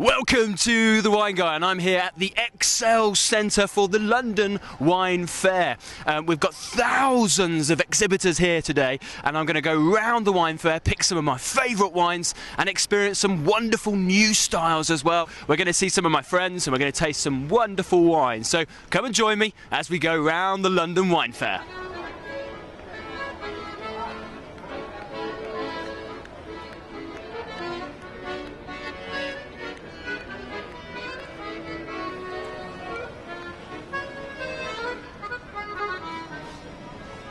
Welcome to The Wine Guy, and I'm here at the Excel Centre for the London Wine Fair. We've got thousands of exhibitors here today, and I'm going to go round the wine fair, pick some of my favourite wines and experience some wonderful new styles as well. We're going to see some of my friends and we're going to taste some wonderful wines. So come and join me as we go round the London Wine Fair.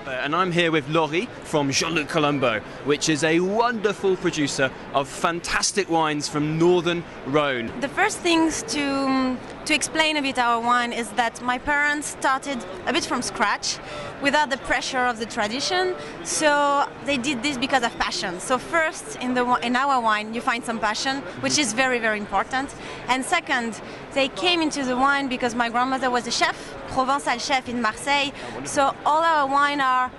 And I'm here with Laurie from Jean-Luc Colombo, which is a wonderful producer of fantastic wines from northern Rhone. The first things to explain a bit our wine is that my parents started a bit from scratch without the pressure of the tradition, so they did this because of passion. So first in our wine you find some passion, which is very, very important. And second, they came into the wine because my grandmother was a chef, Provençal chef in Marseille. So all our wine are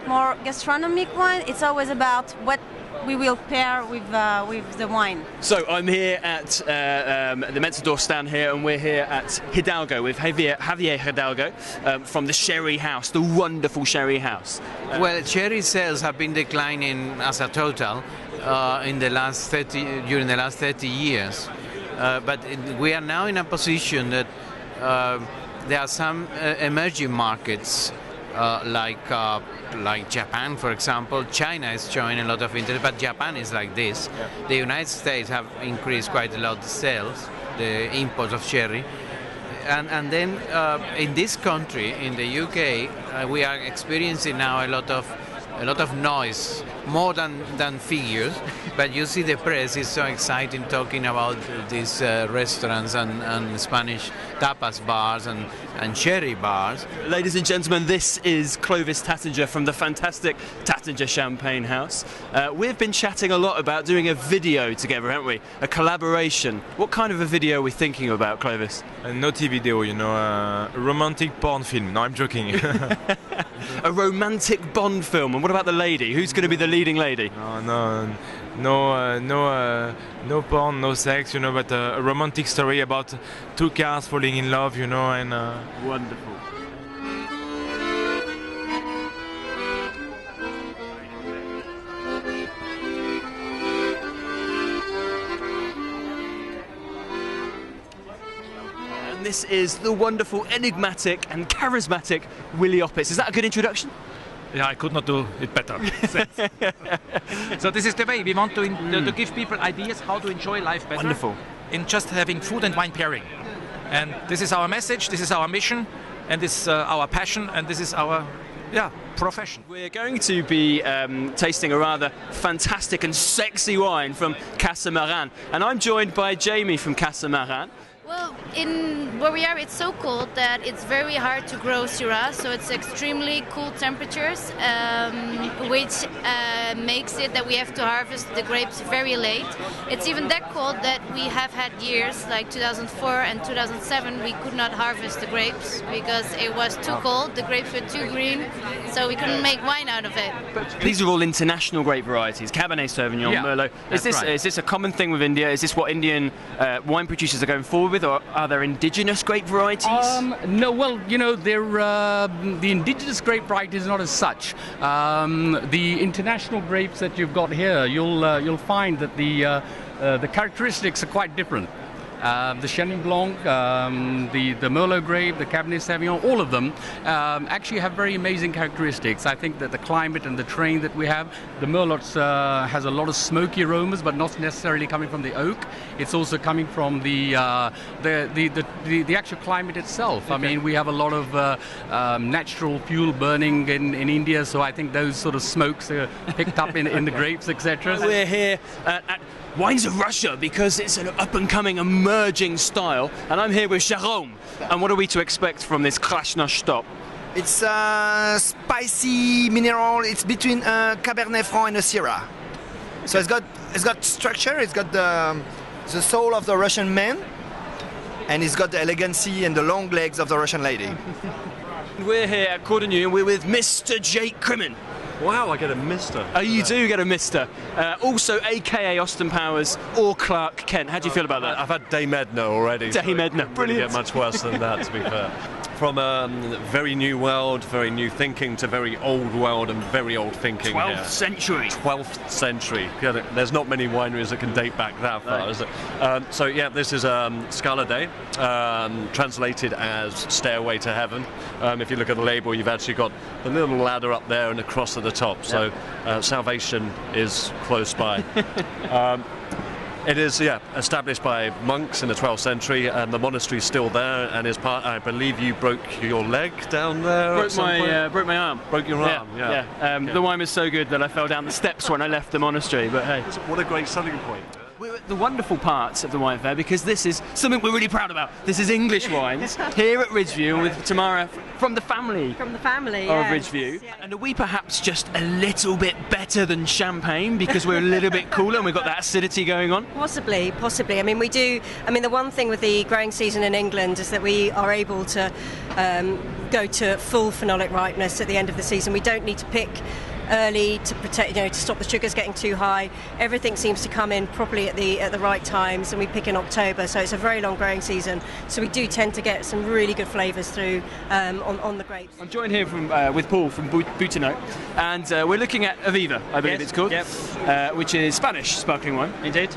more gastronomic wine. It's always about what we will pair with the wine. So I'm here at the Mentador stand here, and we're here at Hidalgo with Javier Hidalgo from the Sherry House, the wonderful Sherry House. Well, sherry sales have been declining as a total during the last 30 years. But we are now in a position that there are some emerging markets like Japan, for example. China is showing a lot of interest, but Japan is like this. Yeah. The United States have increased quite a lot the sales, the imports of sherry. And then in this country, in the UK, we are experiencing now a lot of noise, more than figures. But you see the press is so exciting talking about these restaurants and Spanish tapas bars and sherry bars. Ladies and gentlemen, this is Clovis Tattinger from the fantastic Tattinger Champagne House. We've been chatting a lot about doing a video together, haven't we? A collaboration. What kind of a video are we thinking about, Clovis? A naughty video, you know, a romantic porn film. No, I'm joking. A romantic Bond film. And what about the lady? Who's going to be the leading lady? No porn, no sex, you know, but a romantic story about two cars falling in love, you know, and wonderful. This is the wonderful, enigmatic and charismatic Willie Oppitz. Is that a good introduction? Yeah, I could not do it better. So this is the way we want to give people ideas how to enjoy life better. Wonderful. In just having food and wine pairing. And this is our message, this is our mission, and this is our passion, and this is our profession. We're going to be tasting a rather fantastic and sexy wine from Casa Maran. And I'm joined by Jamie from Casa Maran. Well, in where we are, it's so cold that it's very hard to grow Syrah, so it's extremely cool temperatures, which makes it that we have to harvest the grapes very late. It's even that cold that we have had years, like 2004 and 2007, we could not harvest the grapes because it was too cold, the grapes were too green, so we couldn't make wine out of it. But these are all international grape varieties, Cabernet Sauvignon, Merlot. Is this a common thing with India? Is this what Indian wine producers are going forward with? Or are there indigenous grape varieties? No, well, you know, the indigenous grape variety is not as such. The international grapes that you've got here, you'll find that the characteristics are quite different. The Chenin Blanc, the Merlot grape, the Cabernet Sauvignon, all of them actually have very amazing characteristics. I think that the climate and the terrain that we have, the Merlot has a lot of smoky aromas, but not necessarily coming from the oak. It's also coming from the actual climate itself. Okay. I mean, we have a lot of natural fuel burning in India, so I think those sort of smokes are picked up in the grapes, etc. We're here at Wines of Russia because it's an up-and-coming, emerging style, and I'm here with Rhone. And what are we to expect from this Krasnosh stop? It's a spicy mineral. It's between a Cabernet Franc and a Syrah. So it's got structure. It's got the soul of the Russian man, and it's got the elegancy and the long legs of the Russian lady. We're here at Cordon Union. We're with Mr. Jake Crimmin. Wow, I get a Mister. Oh, you do get a Mister. Also, AKA Austin Powers or Clark Kent. How do you feel about that? I've had Dame Edna already. Dame Edna, Really brilliant. get much worse than that, to be fair. From a very new world, very new thinking, to very old world and very old thinking. 12th century. 12th century. There's not many wineries that can date back that far, is it? So yeah, this is Scala Day, translated as Stairway to Heaven. If you look at the label, you've actually got the little ladder up there and a cross at the top. So salvation is close by. It is, established by monks in the 12th century, and the monastery is still there. And is part. I believe you broke your leg down there. Broke my arm. Broke your arm. Yeah. The wine was so good that I fell down the steps when I left the monastery. But hey, What a great selling point. we're at the wonderful parts of the wine fair because this is something we're really proud about. This is English wines here at Ridgeview, and with Tamara from the family. From the family, of yes. Ridgeview. And are we perhaps just a little bit better than champagne because we're a little bit cooler and we've got that acidity going on? Possibly. I mean, we do. I mean, the one thing with the growing season in England is that we are able to go to full phenolic ripeness at the end of the season. We don't need to pick early to protect, to stop the sugars getting too high. Everything seems to come in properly at the right times, and we pick in October, so it's a very long growing season. So we do tend to get some really good flavours through on the grapes. I'm joined here with Paul from Boutinot, and we're looking at Aviva, I believe it's called, which is Spanish sparkling wine. Indeed.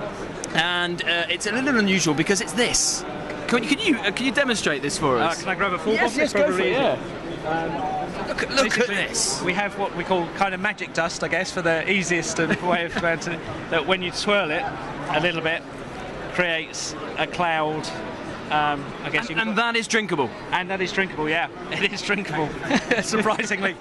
And it's a little unusual because it's this. Can you demonstrate this for us? Can I grab a full bottle? Yes, go for it, yeah. Look at this. We have what we call kind of magic dust, I guess, for the easiest way of that when you swirl it a little bit, creates a cloud. I guess and that is drinkable. And that is drinkable, yeah. It is drinkable, surprisingly.